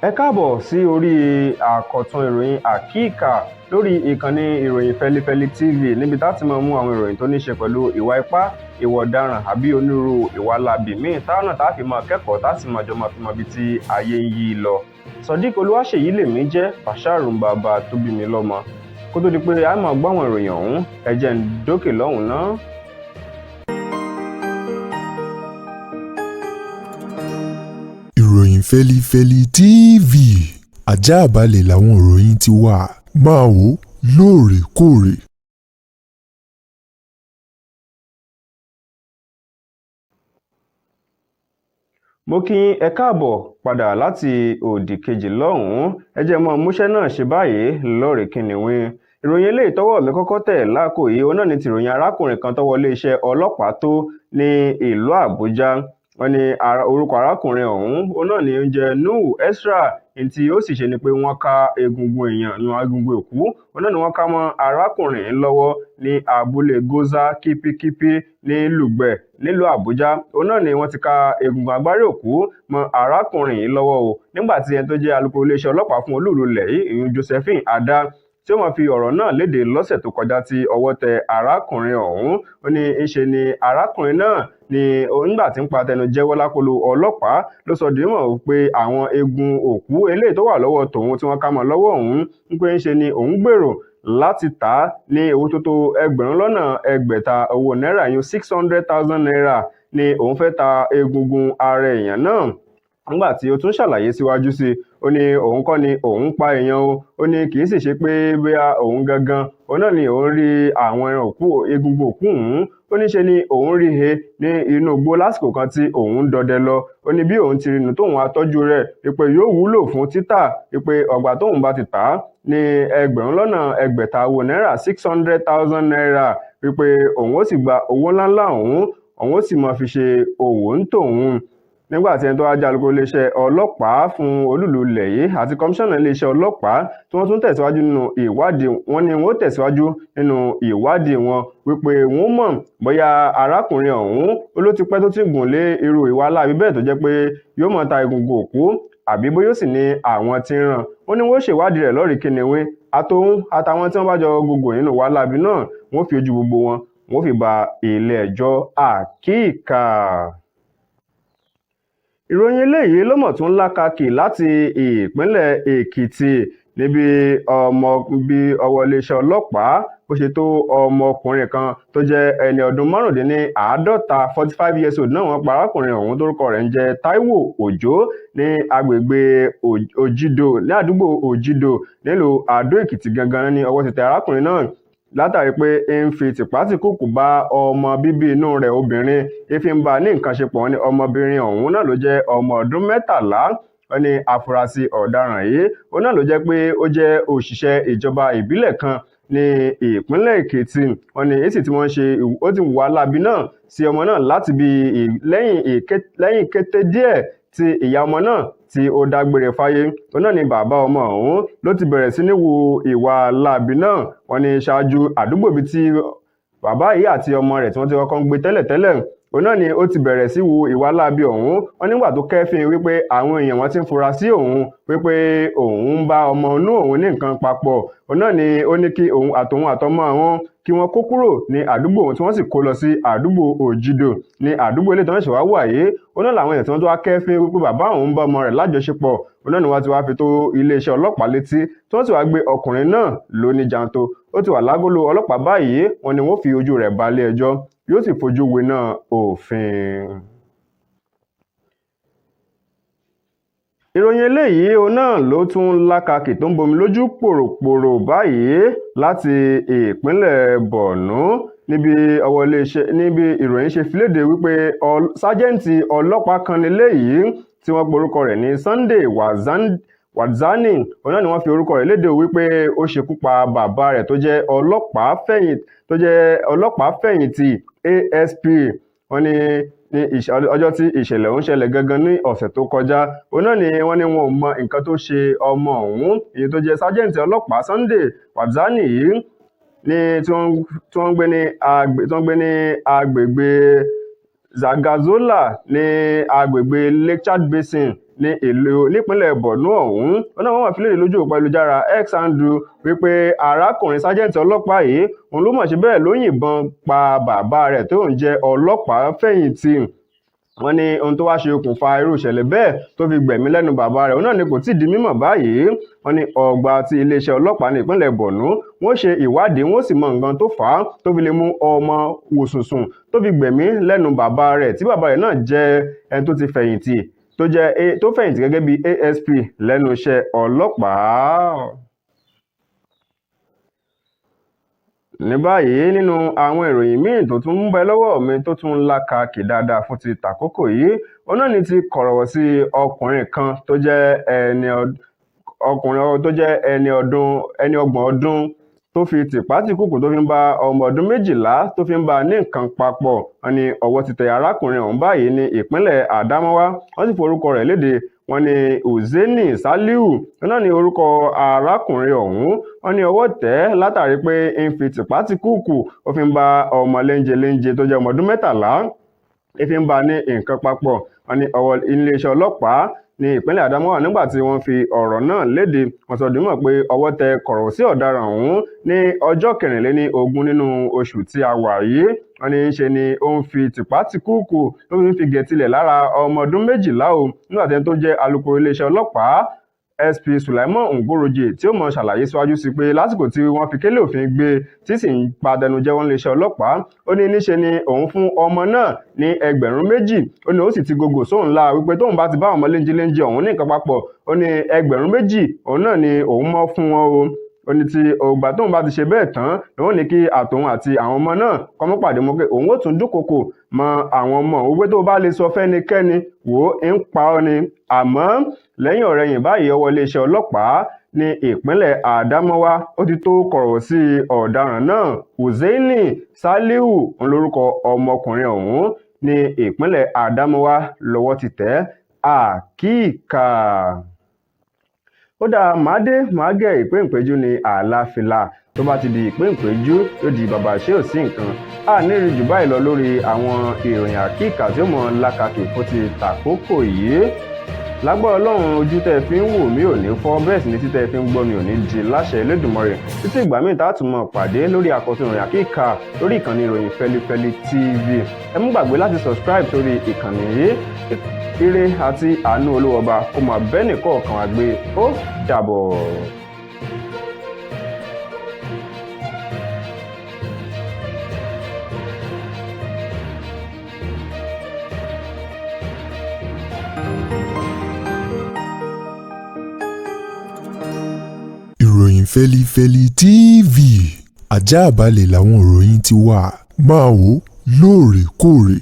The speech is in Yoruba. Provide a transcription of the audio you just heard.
Ẹ káàbọ̀ sí orí àkọ́tún ìròyìn àkíkà lórí ìkànnì ìròyìn Fẹ́lifẹ́li TV níbi tá ti máa mú àwọn ìròyìn tó ní ṣe pẹ̀lú ìwà ipá, ìwà ọ̀daràn àbí onírúurú ìwà láabi míì táwọn náà tá fi máa kẹ́kọ̀ọ́ tá sì máa jọ máa fi mọ ibi tí ayé ń yí lọ. Sodiq Olúwaṣèyí lèmi jẹ́ Basharu bàbá tó bí mi lọ́mọ. Kó tó di pé a máa gbọ́ àwọn ìròyìn ọ̀hún, ẹ jẹ́ n dókè lọ́hùn náà. Ìròyìn Fẹ́lifẹ́li TV àjààbálẹ̀ làwọn ìròyìn ti wà, máa wò lóòrèkóòrè. Mo kí ẹ káàbọ̀ padà láti òdì kejì lọ́hùn-ún. Ẹ jẹ́ mọ́ múṣẹ́ náà ṣe báyìí lọ́ọ̀rẹ́ kìnìún. Ìròyìn eléyìí tọ́wọ́ mi kọ́kọ́ tẹ̀ láàkó yìí òun náà ni ti ìròyìn arákùnrin kan tọ́wọ́ iléeṣẹ́ ọlọ́pàá tó ní ìlú Àbújá. Wọ́n ní orúkọ arákùnrin ọ̀hún òun náà ni ó ń jẹ́ Nuhu Esra, tí ó sì ṣe ni pé wọ́n ká egungun òkú òun náà ni wọ́n ká mọ́ arákùnrin lọ́wọ́ ní abúlé Goza Kipikipi ní Lùgbẹ̀ nílùú Àbújá. Òun náà ni wọ́n ti ká egungun agbárí òkú mọ́ arákùnrin yìí lọ́wọ́ o, nígbà tí ẹni tó jẹ́ alukoro iléeṣẹ́ ọlọ́pàá fún olú ìlú ilẹ̀ yìí ìyún Josephine Ada tí ó máa fi ọ̀rọ̀ náà léde lọ́sẹ̀ tó kọjá tí ọwọ́ tẹ arákùnrin ọ̀hún. Ó ní ńṣe ni arákùnrin náà ni nígbà tí ń pa tẹnu jẹ́wọ́ lákòlò ọlọ́pàá ló sọ di mọ̀ pé àwọn egun òkú eléyìí tó wà lọ́wọ́ tòun tí wọ́n ká mọ́ lọ́wọ́ òun ń pé ńṣe ni òun gbèrò láti tà á ní owó tó tó 1,600 owó náírà yún 600,000 naira ni òun fẹ́ ta egungun ara èèyàn náà. Nígbà tí ó tún ṣàlàyé síwájú sí ó ní òun kọ́ ni òun pa èèyàn o, ó ní kì í sì ṣe pé bóyá òun gangan òun náà ni òun rí àwọn egungun òkú òun, ó ní ṣe ni òun rí he ní inú igbó lásìkò kan tí òun dọdẹ lọ. Ó ní bí òun ti rí nu tóun atọ́jú rẹ̀ wípé yóò wúlò fún títà, wípé ọgbà tóun bá ti tà á ní 1,600 owó náírà 600,000 naira, wípé òun ó sì gba owó ńláńlá òun ó sì máa fi ṣe òwò ń tòun. Nígbà tí ẹni tó wá jẹ́ alukoro iléeṣẹ́ ọlọ́pàá fún olúìlú ilẹ̀ yìí àti kọmíṣánná iléeṣẹ́ ọlọ́pàá tí wọ́n tún tẹ̀síwájú nínú ìwádìí wọn ni wọ́n tẹ̀síwájú nínú ìwádìí wọn wípé wọ́n mọ̀ bóyá arákùnrin ọ̀hún ló ti pẹ́ tó ti gùn lé irú ìwà láabi bẹ́ẹ̀ tó jẹ́ pé yóò máa ta egungun òkú àbí bóyá sì ni àwọn tí ń ràn. Ó ní wọ́n ṣèwádìí rẹ̀ lọ́ọ̀rì kìnìún àtòun àtàwọn tí wọ́n bá jọ gògò nínú ìwà láabi náà wọ́n fi ojú gbogbo wọn fi ba ilé ẹjọ́ àkíkà. Ìròyìn eléyìí ló mọ̀ tún lákàkì láti ìpínlẹ̀ Èkìtì níbi ọwọ́ iléeṣẹ́ ọlọ́pàá bó ṣe tó ọmọkùnrin kan tó jẹ́ ẹni ọdún 45 45 years old náà wọ́n pa arákùnrin ọ̀hún tórúkọ rẹ̀ ń jẹ́ Táíwò Òjó ní agbègbè Òjìdò ní àdúgbò Òjìdò nílùú Àdó Èkìtì gangan ní ọwọ́ ti tẹ arákùnrin náà látàrí pé ń fi tìpátìkúùkù bá ọmọ bíbí inú rẹ̀ obìnrin fi ń bá ní nǹkan ṣe pọ̀ ní ọmọbìnrin ọ̀hún náà ló jẹ́ ọmọ ọdún 13. Wọ́n ní afurasí ọ̀daràn yìí òun náà ló jẹ́ pé ó jẹ́ òṣìṣẹ́ ìjọba ìbílẹ̀ kan ní ìpínlẹ̀ Èkìtì. Wọ́n ní èsì tí wọ́n ṣe ó ti wà láabi náà sí ọmọ náà láti bí lẹ́yìn kété díẹ̀ tí ìyá ọmọ náà tí ó dágbére fáyé. Òun náà ni bàbá ọmọ ọ̀hún ló ti bẹ̀rẹ̀ sí ní wu ìwà láabi náà. Wọ́n ní ṣáájú àdúgbò bíi tí bàbá yìí àti ọmọ rẹ̀ tí wọ́n ti kọ́kọ́ ń gbé tẹ́lẹ̀tẹ́lẹ̀ òun náà ni ó ti bẹ̀rẹ̀ sí wu ìwà láabi ọ̀hún. Wọ́n nígbà tó kẹ́fín wípé àwọn èèyàn wọn ti ń fura sí òun wípé òun ń bá ọmọ inú òun ní nǹkan papọ̀. Òun náà ni ó ní kí òun àtọmọ àwọn kí wọ́n kó kúrò ní àdúgbò tí wọ́n sì kó lọ sí àdúgbò Òjìdò ní àdúgbò ilé tí wọ́n ṣe wá wà yìí. Òun náà làwọn èèyàn tí wọ́n tó wá kẹ́fín wípé bàbá òun ń bá ọmọ rẹ̀ lájọṣepọ̀. Òun náà ni wọ́n ti wá fi tó iléeṣẹ́ ọlọ́pàá létí tí wọ́n sì wá gbé ọkùnrin náà lóní janto. Ó ti wà lágọ̀lò ọlọ́pàá báyìí. Wọ́n ní wọ́n fi ojú rẹ̀ balẹ̀ ẹjọ́ yóò sì fojú winá òfin. Ìròyìn eléyìí òun náà ló tún lákàkì tó ń bomi lójú pòròpòrò báyìí láti ìpínlẹ̀ Borno níbi ìròyìn ṣe fi léde wípé sájẹ́ǹtì ọlọ́pàá kan eléyìí tí wọ́n porúkọ rẹ̀ ní Sunday Wadzani òun náà ni wọ́n fi orúkọ rẹ̀ léde wípé ó ṣekú pa bàbá rẹ̀ tó jẹ́ ọlọ́pàá fẹ̀yìntì ASP. Wọ́n ní ọjọ́ tí ìṣẹ̀lẹ̀ ọ̀hún ṣẹlẹ̀ gangan ní ọ̀sẹ̀ tó kọjá òun náà ni wọ́n ní wọn ò mọ nǹkan tó ṣe ọmọ ọ̀hún èyí tó jẹ́ sájẹ́ǹtì ọlọ́pàá Sunday Wadzani yìí ní tí wọ́n ń gbé ní agbègbè Zagazola ní agbègbè Lake Chad Basin nípínlẹ̀ Borno ọ̀hún. Wọ́n náà wọ́n wà fi léde lójú òpó ayélujára X handle wípé arákùnrin sájẹ́ǹtì ọlọ́pàá yìí òun ló mọ̀ ṣe bẹ́ẹ̀ ló yìnbọn pa bàbá rẹ̀ tó ń jẹ́ ọlọ́pàá fẹ̀yìntì. Wọ́n ní ohun tó wá ṣe okùnfà irú ìṣẹ̀lẹ̀ bẹ́ẹ̀ tó fi gbẹ̀mí lẹ́nu bàbá rẹ̀ òun náà ni kò tíì di mímọ̀ báyìí. Wọ́n ní ọgbà ti iléeṣẹ́ ọlọ́pàá ní ìpínlẹ̀ Borno wọ́n ṣe ìwádìí wọ́n sì mọ nǹkan tó fà á tó fi lè mú ọmọ wòsùnsùn tó fi gbẹ̀mí lẹ́nu bàbá rẹ̀ tí bàbá rẹ̀ náà jẹ́ ẹni tó ti fẹ̀yìntì tó fẹ̀yìntì gẹ́gẹ́ bí ASP lẹ́nu iṣẹ́ ọlọ́pàá. Ní báyìí nínú àwọn ìròyìn míì tó tún ń bẹ lọ́wọ́ mi tó tún ń lákàkì dáadáa fún ti tàkókò yìí òun náà ni ti kọ̀rọ̀wọ̀ sí ọkùnrin kan tó jẹ́ ẹni ọgbọ̀n ọdún tó fi tìpátìkúùkù tó fi ń bá ọmọ ọdún 12 tó fi ń bá ní nǹkan papọ̀. Wọ́n ní ọwọ́ ti tẹ arákùnrin ọ̀hún báyìí ní ìpínlẹ̀ Adamawa. Wọ́n sì forúkọ rẹ̀ léde. Wọ́n ní Uzeni Saliu náà ní orúkọ arákùnrin ọ̀hún. Wọ́n ní ọwọ́ tẹ̀ látàrí pé ń fi tìpátìkúùkù ó fi ń bá ọmọ léńjeléńje tó jẹ́ ọmọ ọdún 13 fi ń bá ní nǹkan papọ̀. Wọ́n ní ọwọ́ iléeṣẹ́ ọlọ́pàá ní ìpínlẹ̀ Adamawa nígbà tí wọ́n fi ọ̀rọ̀ náà léde. Wọ́n sọ dìímọ̀ pé ọwọ́ tẹ kọ̀rọ̀wọ̀ sí ọ̀daràn ọ̀hún ní ọjọ́ 24 nínú oṣù tí a wà yìí. Wọ́n ní ṣe ni ó ń fi tìpátìkúùkù tó fi gẹ̀tìlẹ̀ lára ọmọ ọdún 12 o nígbà tí ẹni tó jẹ́ alukoro iléeṣẹ́ ọlọ́pàá SP Sulaiman Ngoroje tí ó mọ ṣàlàyé síwájú sí pé lásìkò tí wọ́n fi kélé òfin gbé tí sì ń padẹnujẹ́ wọn iléeṣẹ́ ọlọ́pàá ó ní níṣe ni òun fún ọmọ náà ní 2,000. Ó ní ó sì ti gògò sóhun la wípé tóun bá ti bá ọmọ léńjeléńje ọ̀hún ní nǹkan papọ̀ ó ní 2,000 òun náà ni òun mọ́ fún wọn o. Ó ní tí ọgbà tóun bá ti ṣe bẹ́ẹ̀ tán lòun ní kí àtòun àti àwọn ọmọ náà kọ́ mọ́ pàdé mọ́ pé òun ó tún dúnkokò mọ́ àwọn ọmọ òun pé tó bá lè sọ fẹ́nikẹ́ni wò ó ń pa ọ́ ni. Àmọ́ lẹ́yìn ọ̀rẹ̀yìn báyìí ọwọ́ iléeṣẹ́ ọlọ́pàá ní ìpínlẹ̀ Adamawa ó ti tó kọ̀rọ̀ sí ọ̀daràn náà. Uzeni Saliu ń lórúkọ ọmọkùnrin ọ̀hún ní ìpínlẹ̀ Adamawa lọ́wọ́ ti tẹ̀ àkíkà. Ó dáa màá gẹ ìpéǹpéjú ní àlàáfíà tó bá ti di ìpéǹpéjú yóò di bàbá ṣé ò sí nǹkan. A ní rí jù báyìí lọ lórí àwọn ìròyìn àkíkà tí ó mọ lákàkì fún ti tàkókò yìí. Lágbára Ọlọ́run ojú tẹ́ fi ń wò mí ò ní fọ́ bẹ́ẹ̀ sì ni títẹ́ fi ń gbọ́ mi ò ní di láṣẹ Elédùmarè. Títí ìgbà míì tá a tún mọ̀ pàdé lórí àkọ́tún ìròyìn àkíkà lórí ìkànnì ìròyìn Fẹ́lifẹ́li TV. Ẹ mú gbàgbé láti subscribe sórí ìkànnì yìí. Ire àti àánú Olúwa Ọba kó máa bẹ́ẹ̀ nìkọ̀ọ̀kan wá gbé. Ó dàbọ̀. Ìròyìn Fẹ́lifẹ́li TV àjààbálẹ̀ làwọn ìròyìn ti wà máa wò lóòrèkóòrè.